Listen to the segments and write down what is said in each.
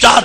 4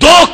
2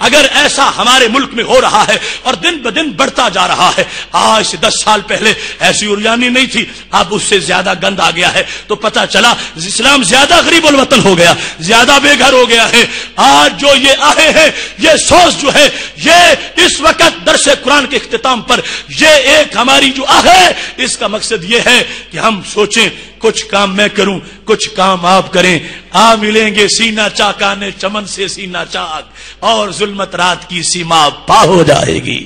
اگر ایسا ہمارے ملک میں ہو رہا ہے اور دن بدن بڑھتا جا رہا ہے، آج سے 10 سال پہلے ایسی اریانی نہیں تھی، اب اس سے زیادہ گند آ گیا ہے، تو پتا چلا اسلام زیادہ غریب الوطن ہو گیا، زیادہ بے گھر ہو گیا ہے۔ آج جو یہ آئے ہیں، یہ سوچ جو ہے، یہ اس وقت درس قرآن کے اختتام پر یہ ایک ہماری جو ہے، اس کا مقصد یہ ہے کہ ہم سوچیں کچھ کام میں کروں، کچھ کام آپ کریں، ملیں گے سینہ چاکانے چمن سے سینہ چاک، اور ظلمت رات کی سیما پا ہو جائے گی۔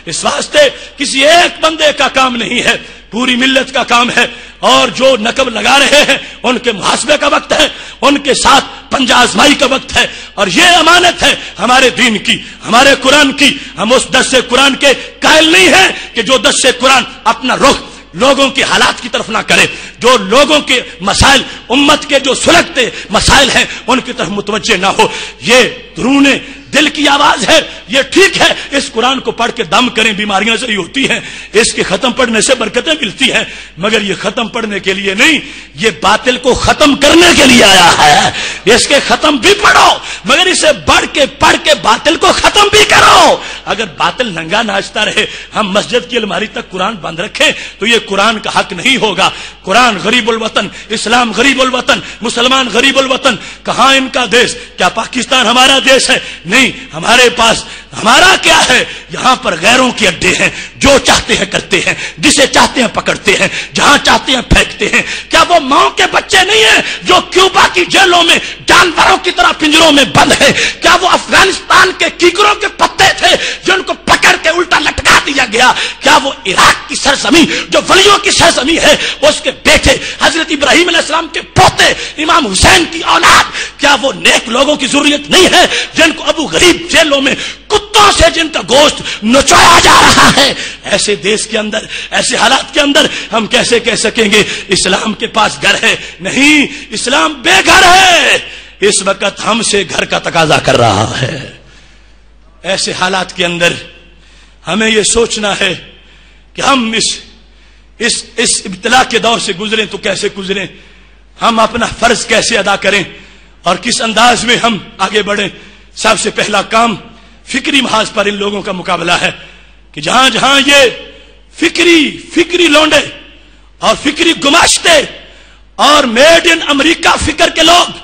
اس واسطے کسی ایک بندے کا کام نہیں ہے، پوری ملت کا کام ہے، اور جو نقب لگا رہے ہیں ان کے محاسبے کا وقت ہے، ان کے ساتھ پنجہ آزمائی کا وقت ہے، اور یہ امانت ہے ہمارے دین کی، ہمارے قرآن کی۔ ہم اس درس قرآن کے قائل نہیں ہیں کہ جو درس قرآن اپنا رخ لوگوں کے حالات کی طرف نہ کرے، جو لوگوں کے مسائل، امت کے جو سلگتے مسائل ہیں ان کی طرف متوجہ نہ ہو۔ یہ درون دل کی آواز ہے، یہ ٹھیک ہے، اس قرآن کو پڑھ کے دم کریں، بیماریاں صحیح ہوتی ہیں، اس کے ختم پڑھنے سے برکتیں ملتی ہیں، مگر یہ ختم پڑھنے کے لیے نہیں، یہ باطل کو ختم کرنے کے لیے آیا ہے۔ اس کے ختم بھی پڑھو، مگر اسے پڑھ کے باطل کو ختم بھی کرو۔ اگر باطل ننگا ناچتا رہے، ہم مسجد کی الماری تک قرآن بند رکھیں تو یہ قرآن کا حق نہیں ہوگا۔ قرآن غریب الوطن، اسلام غریب الوطن، مسلمان غریب الوطن، کہاں ان کا دیش؟ کیا پاکستان ہمارا دیش ہے؟ نہیں، ہمارے پاس ہمارا کیا ہے؟ یہاں پر غیروں کے اڈے ہیں، جو چاہتے ہیں کرتے ہیں، جسے چاہتے ہیں پکڑتے ہیں، جہاں چاہتے ہیں پھینکتے ہیں۔ کیا وہ ماں کے بچے نہیں ہیں جو کیوبا کی جیلوں میں جانوروں کی طرح پنجروں میں بند ہیں؟ کیا وہ افغانستان کے کیکروں کے پتے تھے جن کو پکڑ کے الٹا لٹکا دیا گیا؟ کیا وہ عراق کی سرزمین جو ولیوں کی سرزمین ہے، اس کے بیٹے حضرت ابراہیم علیہ السلام کے پوتے امام حسین کی اولاد، کیا وہ نیک لوگوں کی ضروریت نہیں ہے جن کو ابو غریب جیلوں میں کتوں سے جن کا گوشت نچویا جا رہا ہے؟ ایسے دیش کے اندر، ایسے حالات کے اندر ہم کیسے کہہ سکیں گے اسلام کے پاس گھر ہے؟ نہیں، اسلام بے گھر ہے، اس وقت ہم سے گھر کا تقاضا کر رہا ہے۔ ایسے حالات کے اندر ہمیں یہ سوچنا ہے کہ ہم اس ابتلا کے دور سے گزریں تو کیسے گزریں، ہم اپنا فرض کیسے ادا کریں اور کس انداز میں ہم آگے بڑھیں۔ سب سے پہلا کام فکری محاذ پر ان لوگوں کا مقابلہ ہے کہ جہاں جہاں یہ فکری لونڈے اور فکری گماشتے اور میڈ ان امریکہ فکر کے لوگ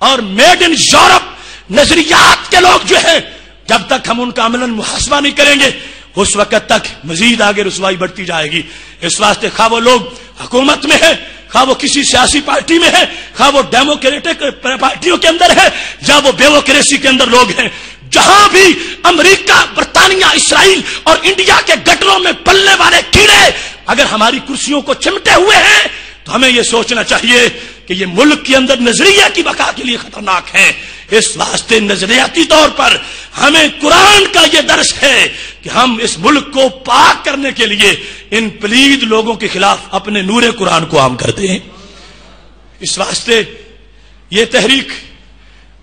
اور میڈ ان یورپ نظریات کے لوگ جو ہیں، جب تک ہم ان کا عملاً محاسبہ نہیں کریں گے اس وقت تک مزید آگے رسوائی بڑھتی جائے گی۔ اس واسطے خواہ وہ لوگ حکومت میں ہے، خواہ وہ کسی سیاسی پارٹی میں ہے، خواہ وہ ڈیموکریٹک پارٹیوں کے اندر ہے یا وہ بیوکریسی کے اندر لوگ ہیں، جہاں بھی امریکہ، برطانیہ، اسرائیل اور انڈیا کے گٹروں میں پلنے والے کیڑے اگر ہماری کرسیوں کو چمٹے ہوئے ہیں تو ہمیں یہ سوچنا چاہیے کہ یہ ملک کے اندر نظریہ کی بقا کے لیے خطرناک ہے۔ اس واسطے نظریاتی طور پر ہمیں قرآن کا یہ درس ہے کہ ہم اس ملک کو پاک کرنے کے لیے ان پلید لوگوں کے خلاف اپنے نور قرآن کو عام کر دیں۔ اس واسطے یہ تحریک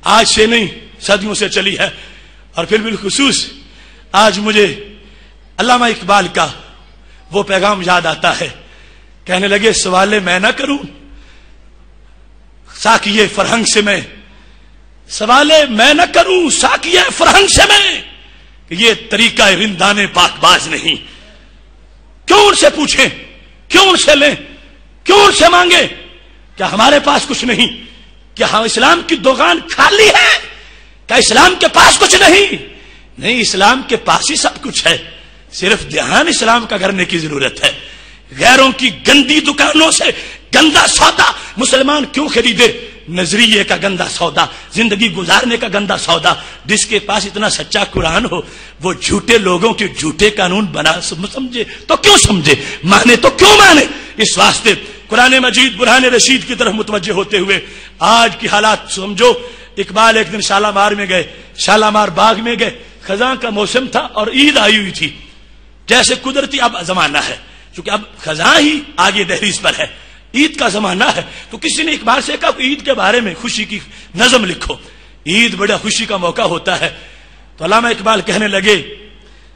آج سے نہیں، صدیوں سے چلی ہے، اور پھر بالخصوص آج مجھے علامہ اقبال کا وہ پیغام یاد آتا ہے، کہنے لگے سوالے میں نہ کروں ساقیے فرہنگ سے میں، سوالے میں نہ کروں ساقیے فرہنگ سے میں، کہ یہ طریقہ رندان پاک باز نہیں۔ کیوں ان سے پوچھیں، کیوں ان سے لیں، کیوں ان سے مانگے؟ کیا ہمارے پاس کچھ نہیں؟ کیا ہم اسلام کی دکان خالی ہے؟ کیا اسلام کے پاس کچھ نہیں، اسلام کے پاس ہی سب کچھ ہے، صرف دھیان اسلام کا کرنے کی ضرورت ہے۔ غیروں کی گندی دکانوں سے گندا سودا مسلمان کیوں خریدے؟ نظریے کا گندا سودا، زندگی گزارنے کا گندا سودا۔ جس کے پاس اتنا سچا قرآن ہو وہ جھوٹے لوگوں کے جھوٹے قانون بنا سمجھے تو کیوں سمجھے، مانے تو کیوں مانے؟ اس واسطے قرآن مجید برہان رشید کی طرف متوجہ ہوتے ہوئے آج کی حالات سمجھو۔ اقبال ایک دن شالامار میں گئے، شالامار باغ میں گئے، خزاں کا موسم تھا اور عید آئی ہوئی تھی، جیسے قدرتی اب زمانہ ہے، چونکہ اب خزاں ہی آگے دہلیز پر ہے، عید کا زمانہ ہے، تو کسی نے اقبال سے کہا کہ عید کے بارے میں خوشی کی نظم لکھو، عید بڑا خوشی کا موقع ہوتا ہے۔ تو علامہ اقبال کہنے لگے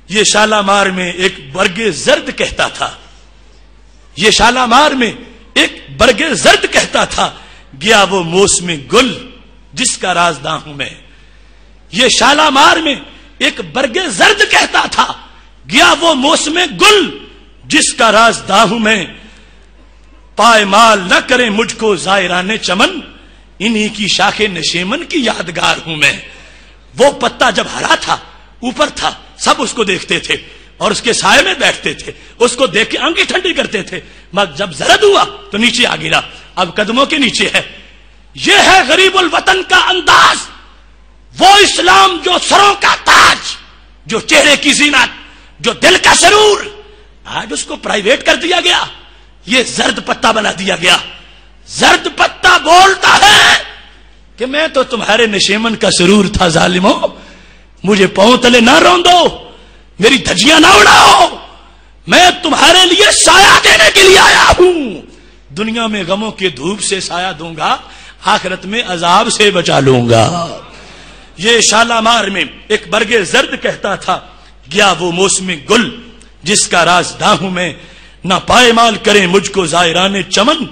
یہ شالامار میں ایک برگ زرد کہتا تھا، یہ شالامار میں ایک برگ زرد کہتا تھا، گیا وہ موسم گل جس کا رازداں ہوں میں۔ یہ شالامار میں ایک برگ زرد کہتا تھا، گیا وہ موسم گل جس کا رازداں ہوں میں، پائمال نہ کریں مجھ کو زائران چمن، انہی کی شاخ نشیمن کی یادگار ہوں میں۔ وہ پتا جب ہرا تھا، اوپر تھا، سب اس کو دیکھتے تھے اور اس کے سائے میں بیٹھتے تھے، اس کو دیکھ کے آنکھیں ٹھنڈی کرتے تھے، مگر جب زرد ہوا تو نیچے آ گرا، اب قدموں کے نیچے ہے۔ یہ ہے غریب الوطن کا انداز، وہ اسلام جو سروں کا تاج، جو چہرے کی زینت، جو دل کا سرور، آج اس کو پرائیویٹ کر دیا گیا، یہ زرد پتا بنا دیا گیا۔ زرد پتا بولتا ہے کہ میں تو تمہارے نشیمن کا سرور تھا ظالموں، مجھے پاؤں تلے نہ روندو، میری دھجیاں نہ اڑاؤ، میں تمہارے لیے سایہ دینے کے لیے آیا ہوں، دنیا میں غموں کے دھوپ سے سایہ دوں گا، آخرت میں عذاب سے بچا لوں گا۔ یہ شالامار میں ایک برگ زرد کہتا تھا، گیا وہ موسم گل جس کا رازداں ہوں میں، نہ پائمال کریں مجھ کو زائران چمن،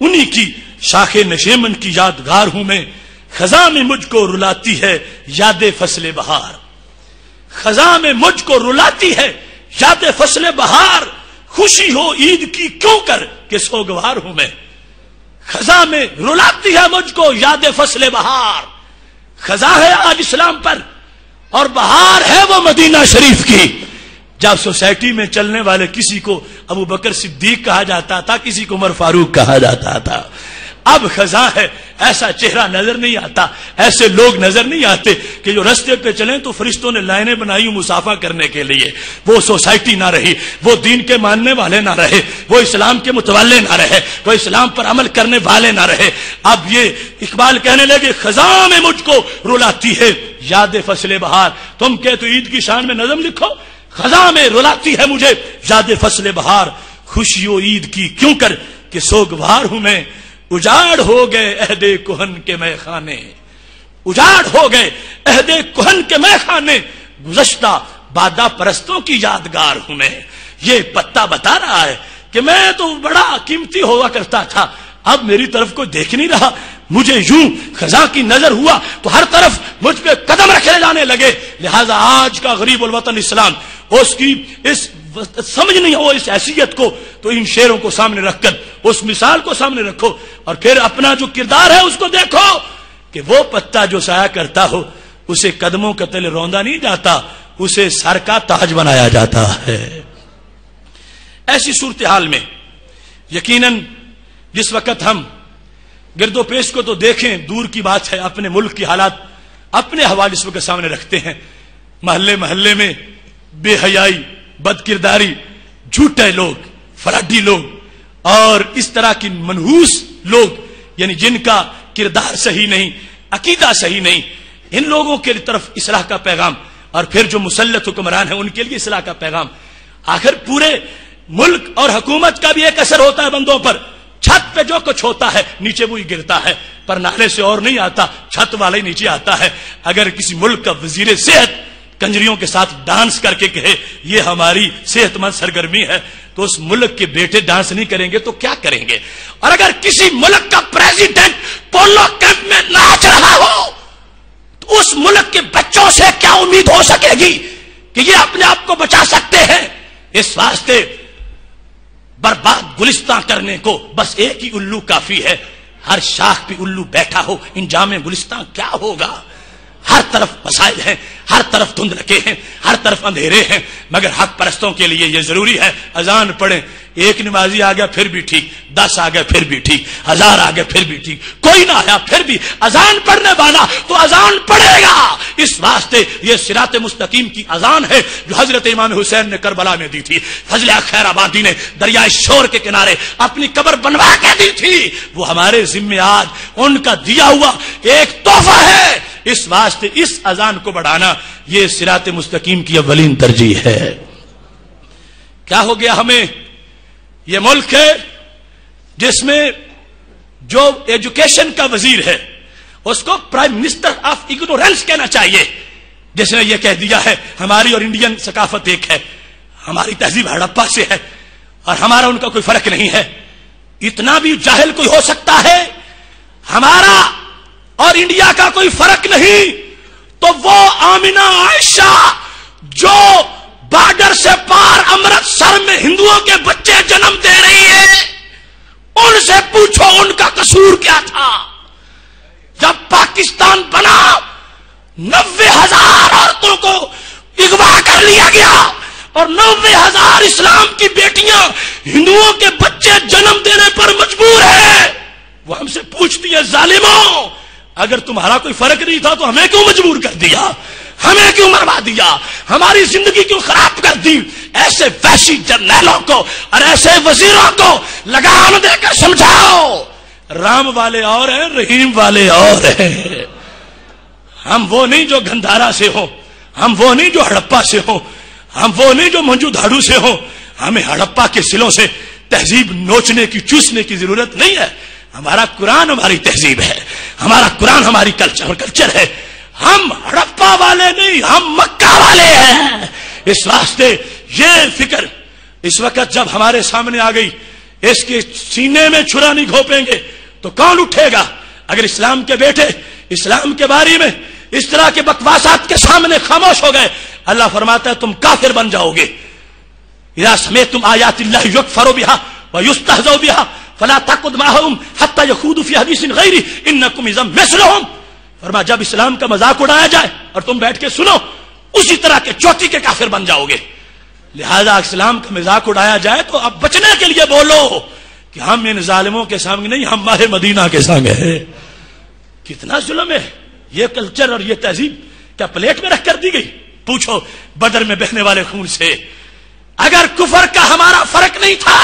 انہی کی شاخ نشیمن کی یادگار ہوں میں۔ خزاں میں مجھ کو رلاتی ہے یاد فصل بہار، خزاں میں مجھ کو رلاتی ہے یاد فصل بہار، خوشی ہو عید کی کیوں کر کہ سوگوار ہوں میں۔ خزاں میں رلاتی ہے مجھ کو یاد فصل بہار، خزاں ہے آج اسلام پر اور بہار ہے وہ مدینہ شریف کی۔ جب سوسائٹی میں چلنے والے کسی کو ابو بکر صدیق کہا جاتا تھا، کسی کو عمر فاروق کہا جاتا تھا، اب خزاں ہے، ایسا چہرہ نظر نہیں آتا، ایسے لوگ نظر نہیں آتے کہ جو رستے پہ چلیں تو فرشتوں نے لائنیں بنائی مسافہ کرنے کے لیے۔ وہ سوسائٹی نہ رہی، وہ دین کے ماننے والے نہ رہے، وہ اسلام کے متولے نہ رہے، وہ اسلام پر عمل کرنے والے نہ رہے۔ اب یہ اقبال کہنے لگے خزاں میں مجھ کو رلاتی ہے یاد فصل بہار۔ تم کہ تو عید کی شان میں نظم لکھو، خزاں میں رلاتی ہے مجھے یاد فصل بہار، خوشیوں عید کی کیوں کر کہ سوگوار ہوں میں۔ اجاڑ ہو گئے عہد کہن کے میں خانے، اجاڑ ہو گئے عہد کہن کے میں خانے، گزشتہ بادہ پرستوں کی یادگار ہوں میں۔ یہ پتا بتا رہا ہے کہ میں تو بڑا قیمتی ہوا کرتا تھا، اب میری طرف کوئی دیکھ نہیں رہا، مجھے یوں خزاں کی نظر ہوا تو ہر طرف مجھ پہ قدم رکھے جانے لگے۔ لہذا آج کا غریب الوطن اسلام اس کی اس سمجھ نہیں ہو اس حیثیت کو، تو ان شعروں کو سامنے رکھ کر اس مثال کو سامنے رکھو اور پھر اپنا جو کردار ہے اس کو دیکھو کہ وہ پتا جو سایہ کرتا ہو اسے قدموں کے تلے روندا نہیں جاتا، اسے سر کا تاج بنایا جاتا ہے۔ ایسی صورتحال میں یقیناً جس وقت ہم گرد و پیش کو تو دیکھیں دور کی بات ہے، اپنے ملک کی حالات اپنے حوالے اس وقت سامنے رکھتے ہیں، محلے محلے میں بے حیائی، بد کرداری، جھوٹے لوگ، فراڈی لوگ اور اس طرح کی منحوس لوگ، یعنی جن کا کردار صحیح نہیں، عقیدہ صحیح نہیں، ان لوگوں کے طرف اصلاح کا پیغام، اور پھر جو مسلط حکمران ہیں ان کے لیے اصلاح کا پیغام۔ آخر پورے ملک اور حکومت کا بھی ایک اثر ہوتا ہے بندوں پر، چھت پہ جو کچھ ہوتا ہے نیچے وہی گرتا ہے، پر نالے سے اور نہیں آتا، چھت والا ہی نیچے آتا ہے۔ اگر کسی ملک کا وزیر صحت کنجریوں کے ساتھ ڈانس کر کے کہے یہ ہماری صحت مند سرگرمی ہے تو اس ملک کے بیٹے ڈانس نہیں کریں گے تو کیا کریں گے؟ اور اگر کسی ملک کا پریزیڈنٹ پولو کیمپ میں ناچ رہا ہو تو اس ملک کے بچوں سے کیا امید ہو سکے گی کہ یہ اپنے آپ کو بچا سکتے ہیں؟ اس واسطے برباد گلستان کرنے کو بس ایک ہی الو کافی ہے، ہر شاخ پہ الو بیٹھا ہو، انجام گلستان کیا ہوگا؟ ہر طرف مسائل ہیں، ہر طرف دھند رکھے ہیں، ہر طرف اندھیرے ہیں، مگر حق پرستوں کے لیے یہ ضروری ہے اذان پڑھیں۔ ایک نمازی آ گیا پھر بھی ٹھیک، 10 آ گئے پھر بھی ٹھیک، 1000 آ گئے پھر بھی ٹھیک، کوئی نہ آیا پھر بھی اذان پڑھنے والا تو اذان پڑھے گا۔ اس واسطے یہ صراط مستقیم کی اذان ہے جو حضرت امام حسین نے کربلا میں دی تھی، فضل خیر آبادی نے دریائے شور کے کنارے اپنی قبر بنوا کے دی تھی، وہ ہمارے ذمہ آج ان کا دیا ہوا ایک تحفہ ہے۔ اس واسطے اس اذان کو بڑھانا یہ صراط مستقیم کی اولین ترجیح ہے۔ کیا ہو گیا ہمیں؟ یہ ملک ہے جس میں جو ایجوکیشن کا وزیر ہے اس کو پرائم منسٹر آف اگنورینس کہنا چاہیے، جس نے یہ کہہ دیا ہے ہماری اور انڈین ثقافت ایک ہے، ہماری تہذیب ہڑپا سے ہے اور ہمارا ان کا کوئی فرق نہیں ہے۔ اتنا بھی جاہل کوئی ہو سکتا ہے؟ ہمارا اور انڈیا کا کوئی فرق نہیں، تو وہ آمنہ عائشہ جو بارڈر سے پار امرتسر میں ہندوؤں کے بچے جنم دے رہی ہے، ان سے پوچھو ان کا قصور کیا تھا؟ جب پاکستان بنا 90,000 عورتوں کو اغوا کر لیا گیا اور 90,000 اسلام کی بیٹیاں ہندوؤں کے بچے جنم دینے پر مجبور ہے، وہ ہم سے پوچھتی ہے ظالموں اگر تمہارا کوئی فرق نہیں تھا تو ہمیں کیوں مجبور کر دیا، ہمیں کیوں مروا دیا، ہماری زندگی کیوں خراب کر دی؟ ایسے وحشی جرنیلوں کو اور ایسے وزیروں کو لگام دے کر سمجھاؤ، رام والے اور ہیں، رحیم والے اور ہیں۔ ہم وہ نہیں جو گندھارا سے ہوں، ہم وہ نہیں جو ہڑپا سے ہوں، ہم وہ نہیں جو منجو دھاڑو سے ہوں۔ ہمیں ہڑپا کے سلوں سے تہذیب نوچنے کی چوسنے کی ضرورت نہیں ہے۔ ہمارا قرآن ہماری تہذیب ہے، ہمارا قرآن ہماری کلچر ہے۔ ہم ہڑپا والے نہیں، ہم مکہ والے ہیں۔ اس واسطے یہ فکر اس وقت جب ہمارے سامنے آ گئی، اس کے سینے میں چھرا نہیں گھونپیں گے تو کون اٹھے گا؟ اگر اسلام کے بیٹے اسلام کے بارے میں اس طرح کے بکواسات کے سامنے خاموش ہو گئے، اللہ فرماتا ہے تم کافر بن جاؤ گے۔ اذا سمعتم آیات اللہ یکفر بها ویستہزأ بها فلا تقعدوا معهم حتى يخوضوا في حدیث غیرہ انکم اذا مثلهم۔ فرمایا جب اسلام کا مذاق اڑایا جائے اور تم بیٹھ کے سنو، اسی طرح کے چوٹی کے کافر بن جاؤ گے۔ لہذا اسلام کا مذاق اڑایا جائے تو اب بچنے کے لیے بولو کہ ہم ان ظالموں کے سامنے نہیں، ہم ماہ مدینہ کے سامنے ہیں۔ کتنا ظلم ہے! یہ کلچر اور یہ تہذیب کیا پلیٹ میں رکھ کر دی گئی؟ پوچھو بدر میں بہنے والے خون سے، اگر کفر کا ہمارا فرق نہیں تھا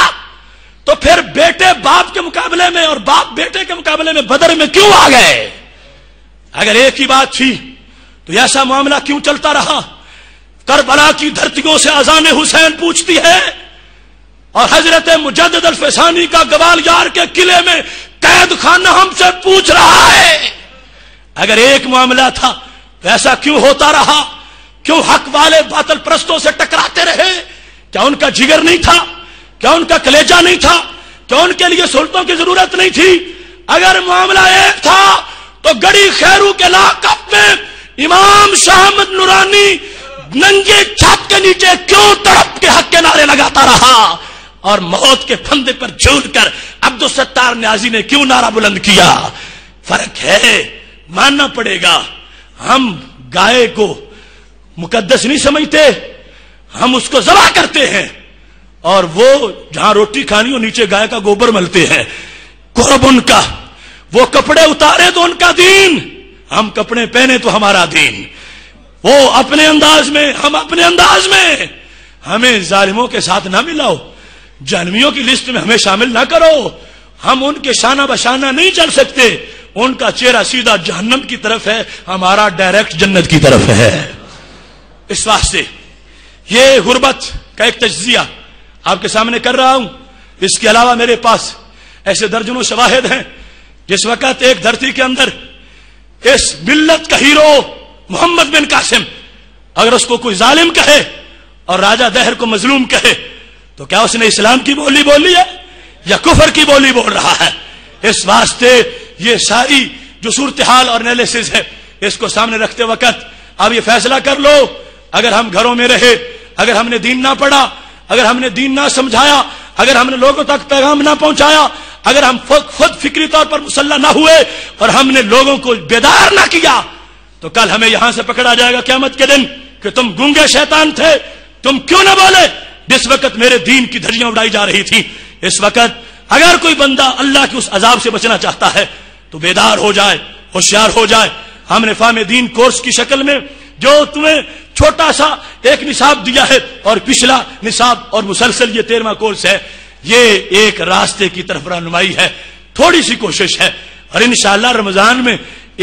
تو پھر بیٹے باپ کے مقابلے میں اور باپ بیٹے کے مقابلے میں بدر میں کیوں آ گئے؟ اگر ایک ہی بات تھی تو ایسا معاملہ کیوں چلتا رہا؟ کربلا کی دھرتیوں سے اذان حسین پوچھتی ہے اور حضرت مجدد الفسانی کا گوالیار کے قلعے میں قید خانہ ہم سے پوچھ رہا ہے۔ اگر ایک معاملہ تھا تو ایسا کیوں ہوتا رہا؟ کیوں حق والے باطل پرستوں سے ٹکراتے رہے؟ کیا ان کا جگر نہیں تھا؟ کیا ان کا کلیجہ نہیں تھا؟ کیا ان کے لیے سہولتوں کی ضرورت نہیں تھی؟ اگر معاملہ ایک تھا تو گڑی خیرو کے لاقب میں امام شاہ احمد نورانی ننگے چھت کے نیچے کیوں تڑپ کے حق کے نعرے لگاتا رہا؟ اور موت کے پھندے پر جھول کر عبدالستار نیازی نے کیوں نعرہ بلند کیا؟ فرق ہے، ماننا پڑے گا۔ ہم گائے کو مقدس نہیں سمجھتے، ہم اس کو ذبح کرتے ہیں، اور وہ جہاں روٹی کھانی ہو نیچے گائے کا گوبر ملتے ہیں۔ قرب ان کا، وہ کپڑے اتارے تو ان کا دین، ہم کپڑے پہنے تو ہمارا دین۔ وہ اپنے انداز میں، ہم اپنے انداز میں۔ ہمیں ظالموں کے ساتھ نہ ملاؤ، جہنمیوں کی لسٹ میں ہمیں شامل نہ کرو۔ ہم ان کے شانہ بشانہ نہیں چل سکتے، ان کا چہرہ سیدھا جہنم کی طرف ہے، ہمارا ڈائریکٹ جنت کی طرف ہے۔ اس واسطے یہ غربت کا ایک تجزیہ آپ کے سامنے کر رہا ہوں۔ اس کے علاوہ میرے پاس ایسے درجنوں شواہد ہیں۔ جس وقت ایک دھرتی کے اندر اس ملت کا ہیرو محمد بن قاسم اگر اس کو کوئی ظالم کہے اور راجہ دہر کو مظلوم کہے تو کیا اس نے اسلام کی بولی بولی ہے یا کفر کی بولی بول رہا ہے؟ اس واسطے یہ ساری جو صورتحال اور انالیسس ہے، اس کو سامنے رکھتے وقت اب یہ فیصلہ کر لو، اگر ہم گھروں میں رہے، اگر ہم نے دین نہ پڑھا، اگر ہم نے دین نہ سمجھایا، اگر ہم نے لوگوں تک پیغام نہ پہنچایا، اگر ہم خود فکری طور پر مسلح نہ ہوئے اور ہم نے لوگوں کو بیدار نہ کیا، تو کل ہمیں یہاں سے پکڑا جائے گا قیامت کے دن کہ تم گونگے شیطان تھے، تم کیوں نہ بولے جس وقت میرے دین کی دھجیاں اڑائی جا رہی تھی۔ اس وقت اگر کوئی بندہ اللہ کے اس عذاب سے بچنا چاہتا ہے تو بیدار ہو جائے، ہوشیار ہو جائے۔ ہم نے فہم دین کورس کی شکل میں جو تمہیں چھوٹا سا ایک نصاب دیا ہے اور پچھلا نصاب اور مسلسل یہ 13واں کورس ہے، یہ ایک راستے کی طرف رہنمائی ہے، تھوڑی سی کوشش ہے، اور انشاءاللہ رمضان میں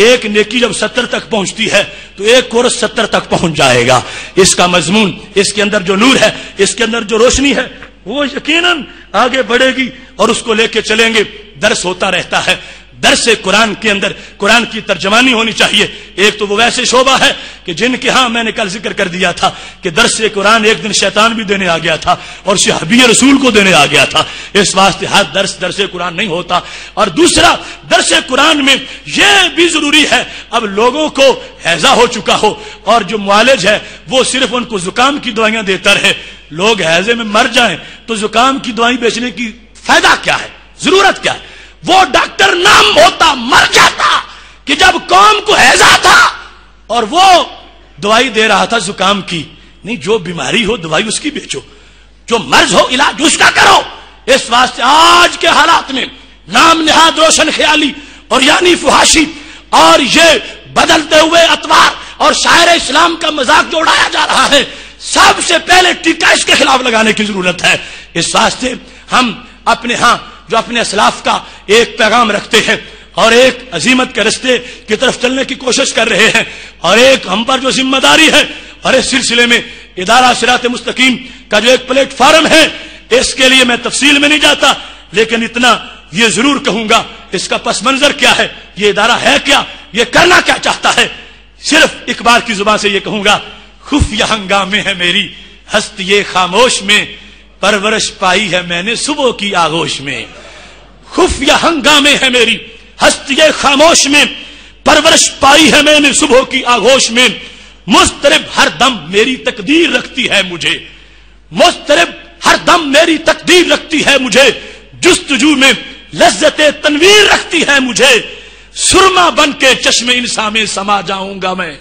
ایک نیکی جب 70 تک پہنچتی ہے تو ایک کورس 70 تک پہنچ جائے گا۔ اس کا مضمون، اس کے اندر جو نور ہے، اس کے اندر جو روشنی ہے، وہ یقیناً آگے بڑھے گی اور اس کو لے کے چلیں گے۔ درس ہوتا رہتا ہے، درس قرآن کے اندر قرآن کی ترجمانی ہونی چاہیے. ایک تو وہ ویسے شعبہ ہے کہ جن کے ہاں میں نے کل ذکر کر دیا تھا کہ درس قرآن ایک دن شیطان بھی دینے آ گیا تھا اور صحابی رسول کو دینے آ گیا تھا. اس واسطے ہر درس قرآن نہیں ہوتا. اور دوسرا درس قرآن میں یہ بھی ضروری ہے اب لوگوں کو ہیضہ ہو چکا ہو اور جو معالج ہے وہ صرف ان کو زکام کی دوائیاں دیتا رہے, لوگ ہیضے میں مر جائیں تو زکام کی دوائی بیچنے کی فائدہ کیا ہے, ضرورت کیا ہے؟ وہ ڈاکٹر نام ہوتا مر جاتا کہ جب قوم کو ہیضہ تھا اور وہ دوائی دے رہا تھا زکام کی. نہیں, جو بیماری ہو دوائی اس کی بیچو, جو مرض ہو علاج اس کا کرو. اس واسطے آج کے حالات میں نام نہاد روشن خیالی اور یعنی فحاشی اور یہ بدلتے ہوئے اطوار اور شاعر اسلام کا مذاق جو اڑایا جا رہا ہے, سب سے پہلے ٹیکہ اس کے خلاف لگانے کی ضرورت ہے. اس واسطے ہم اپنے ہاں جو اپنے اسلاف کا ایک پیغام رکھتے ہیں اور ایک عزیمت کے رستے کی طرف چلنے کی کوشش کر رہے ہیں اور ایک ہم پر جو ذمہ داری ہے اور اس سلسلے میں ادارہ صراط مستقیم کا جو ایک پلیٹ فارم ہے, اس کے لیے میں تفصیل میں نہیں جاتا, لیکن اتنا یہ ضرور کہوں گا اس کا پس منظر کیا ہے, یہ ادارہ ہے کیا, یہ کرنا کیا چاہتا ہے. صرف اقبال کی زبان سے یہ کہوں گا, خفیہ ہنگامے ہے میری ہستی خاموش میں, پرورش پائی ہے میں نے صبح کی آغوش میں. خفیہ ہنگامے ہے میری ہستی خاموش میں, پرورش پائی ہے میں نے صبح کی آغوش میں. مضطرب ہر دم میری تقدیر رکھتی ہے مجھے, مضطرب ہر دم میری تقدیر رکھتی ہے مجھے, جستجو میں لذت تنویر رکھتی ہے مجھے. سرما بن کے چشم انسان میں سما جاؤں گا میں,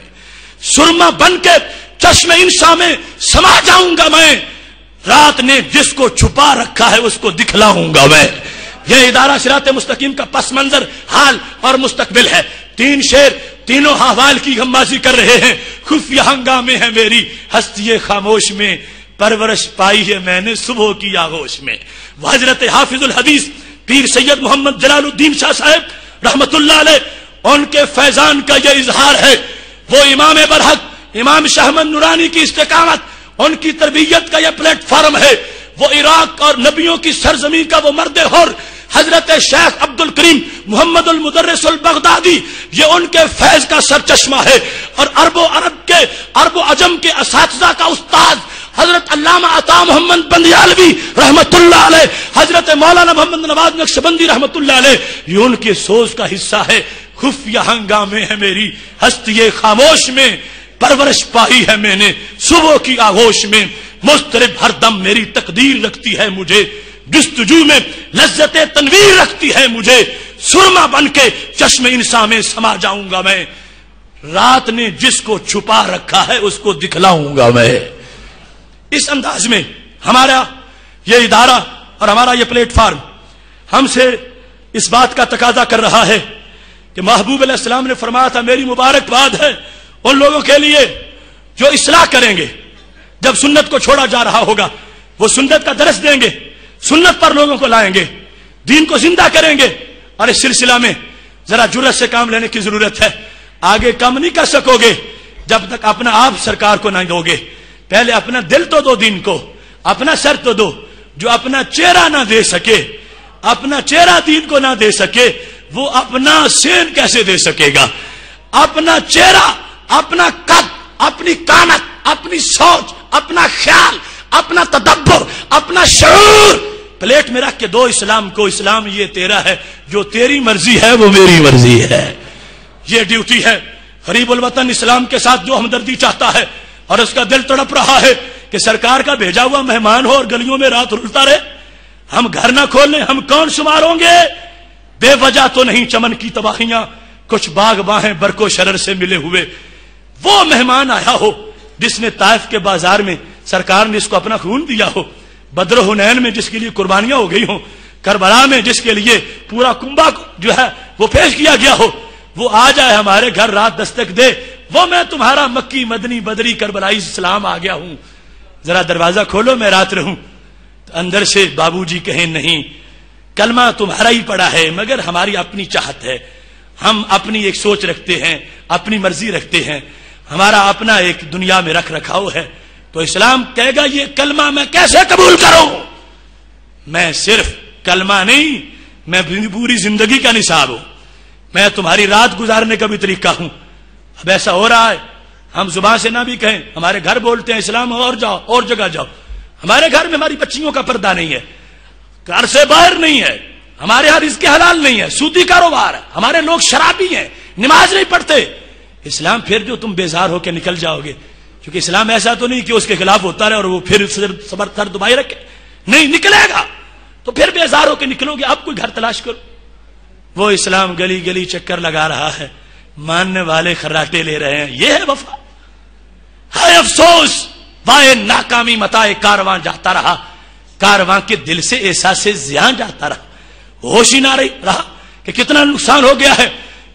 سرما بن کے چشم انسان میں سما جاؤں گا میں. رات نے جس کو چھپا رکھا ہے اس کو دکھلاؤں گا میں. یہ ادارہ صراط مستقیم کا پس منظر حال اور مستقبل ہے. 3 شعر تینوں احوال کی غمازی کر رہے ہیں. خفیہ ہنگامے ہے میری ہستی خاموش میں, پرورش پائی ہے میں نے صبح کی آغوش میں. حضرت حافظ الحدیث پیر سید محمد جلال الدین شاہ صاحب رحمت اللہ علیہ, ان کے فیضان کا یہ اظہار ہے. وہ امام برحق امام شاہ احمد نورانی کی استقامت, ان کی تربیت کا یہ پلیٹ فارم ہے. وہ عراق اور نبیوں کی سرزمین کا وہ مرد حر حضرت شیخ عبد الکریم محمد المدرس البغدادی, یہ ان کے فیض کا سرچشمہ ہے. اور عرب و عجم کے اساتذہ کا استاد حضرت علامہ عطا محمد بندیالوی رحمت اللہ علیہ, حضرت مولانا محمد نواز نقشبندی رحمت اللہ علیہ, یہ ان کے سوز کا حصہ ہے. خفیہ ہنگامے ہے میری ہستی خاموش میں, پرورش پائی ہے میں نے صبح کی آغوش میں. مضطرب ہر دم میری تقدیر رکھتی ہے مجھے, جستجو میں لذت تنویر رکھتی ہے مجھے. سرما بن کے چشم انسان میں سما جاؤں گا میں. رات نے جس کو چھپا رکھا ہے اس کو دکھلاؤں گا میں. اس انداز میں ہمارا یہ ادارہ اور ہمارا یہ پلیٹ فارم ہم سے اس بات کا تقاضا کر رہا ہے کہ محبوب علیہ السلام نے فرمایا تھا, میری مبارکباد ہے ان لوگوں کے لیے جو اصلاح کریں گے. جب سنت کو چھوڑا جا رہا ہوگا وہ سنت کا درس دیں گے, سنت پر لوگوں کو لائیں گے, دین کو زندہ کریں گے. اور اس سلسلہ میں ذرا جرأت سے کام لینے کی ضرورت ہے. آگے کام نہیں کر سکو گے جب تک اپنا آپ سرکار کو نہ دو گے. پہلے اپنا دل تو دو دین کو, اپنا سر تو دو. جو اپنا چہرہ نہ دے سکے, اپنا چہرہ دین کو نہ دے سکے, وہ اپنا سین کیسے دے سکے گا؟ اپنا چہرہ, اپنا قد, اپنی قامت, اپنی سوچ, اپنا خیال, اپنا تدبر, اپنا شعور پلیٹ میں رکھ کے دو اسلام کو. اسلام یہ تیرا ہے, جو تیری مرضی ہے وہ میری مرضی ہے. یہ ڈیوٹی ہے. غریب الوطن اسلام کے ساتھ جو ہمدردی چاہتا ہے اور اس کا دل تڑپ رہا ہے کہ سرکار کا بھیجا ہوا مہمان ہو اور گلیوں میں رات رلتا رہے, ہم گھر نہ کھول لیں, ہم کون شمار ہوں گے؟ بے وجہ تو نہیں چمن کی تباہیاں, کچھ باغ باہیں برق و شرر سے ملے ہوئے. وہ مہمان آیا ہو جس نے طائف کے بازار میں سرکار نے اس کو اپنا خون دیا ہو, بدر و حنین میں جس کے لیے قربانیاں ہو گئی ہوں, کربلا میں جس کے لیے پورا کنبہ جو ہے وہ پیش کیا گیا ہو, وہ آ جائے ہمارے گھر رات دستک دے. وہ میں تمہارا مکی مدنی بدری کربلائی اسلام آ گیا ہوں, ذرا دروازہ کھولو میں رات رہوں. تو اندر سے بابو جی کہیں نہیں, کلمہ تمہارا ہی پڑا ہے مگر ہماری اپنی چاہت ہے, ہم اپنی ایک سوچ رکھتے ہیں, اپنی مرضی رکھتے ہیں, ہمارا اپنا ایک دنیا میں رکھ رکھاؤ ہے. تو اسلام کہے گا یہ کلمہ میں کیسے قبول کروں؟ میں صرف کلمہ نہیں, میں پوری زندگی کا نصاب ہوں. میں تمہاری رات گزارنے کا بھی طریقہ ہوں. اب ایسا ہو رہا ہے ہم زبان سے نہ بھی کہیں, ہمارے گھر بولتے ہیں اسلام اور جاؤ اور جگہ جاؤ. ہمارے گھر میں ہماری بچیوں کا پردہ نہیں ہے, گھر سے باہر نہیں ہے, ہمارے یہاں رزق حلال نہیں ہے, سودی کاروبار ہے, ہمارے لوگ شرابی ہیں, نماز نہیں پڑھتے. اسلام پھر جو تم بیزار ہو کے نکل جاؤ گے, کیونکہ اسلام ایسا تو نہیں کہ اس کے خلاف ہوتا رہے اور وہ پھر صبر سر دبائے رکھے, نہیں نکلے گا تو پھر بیزار ہو کے نکلو گے. اب کوئی گھر تلاش کرو. وہ اسلام گلی گلی چکر لگا رہا ہے, ماننے والے خراٹے لے رہے ہیں. یہ ہے وفا. ہائے افسوس, وائے ناکامی متائے کارواں جاتا رہا, کارواں کے دل سے احساس زیاں جاتا رہا. ہوش ہی نہ رہا کہ کتنا نقصان ہو گیا ہے,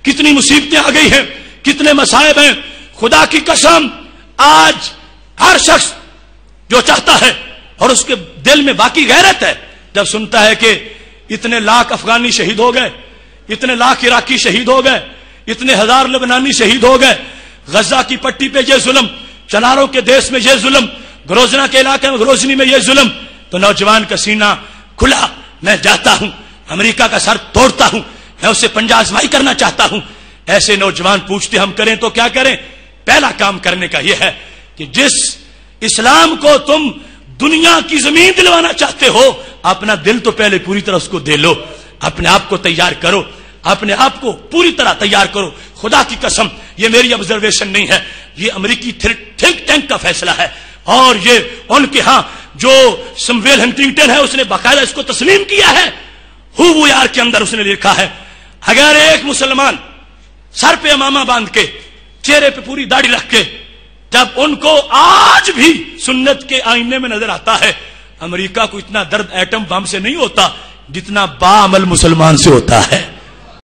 کتنی مصیبتیں آ گئی ہیں, کتنے مصائب ہیں. خدا کی قسم آج ہر شخص جو چاہتا ہے اور اس کے دل میں باقی غیرت ہے, جب سنتا ہے کہ اتنے لاکھ افغانی شہید ہو گئے, اتنے لاکھ عراقی شہید ہو گئے, اتنے ہزار لبنانی شہید ہو گئے, غزہ کی پٹی پہ یہ ظلم, چناروں کے دیش میں یہ ظلم, گروزنا کے علاقے میں گروزنی میں یہ ظلم, تو نوجوان کا سینہ کھلا. میں جاتا ہوں امریکہ کا سر توڑتا ہوں, میں اسے پنجہ آزمائی کرنا چاہتا ہوں. ایسے نوجوان پوچھتے ہم کریں تو کیا کریں؟ پہلا کام کرنے کا یہ ہے کہ جس اسلام کو تم دنیا کی زمین دلوانا چاہتے ہو, اپنا دل تو پہلے پوری طرح اس کو دے لو. اپنے آپ کو تیار کرو, اپنے آپ کو پوری طرح تیار کرو. خدا کی قسم یہ میری آبزرویشن نہیں ہے, یہ امریکی تھنک ٹینک کا فیصلہ ہے, اور یہ ان کے ہاں جو سمویل ہنٹنگٹن ہے اس نے باقاعدہ اس کو تسلیم کیا ہے. ہو یار کے اندر اس نے لکھا ہے اگر ایک مسلمان سر پہ امامہ باندھ کے, چہرے پہ پوری داڑھی رکھ کے, جب ان کو آج بھی سنت کے آئینے میں نظر آتا ہے, امریکہ کو اتنا درد ایٹم بم سے نہیں ہوتا جتنا با عمل مسلمان سے ہوتا ہے.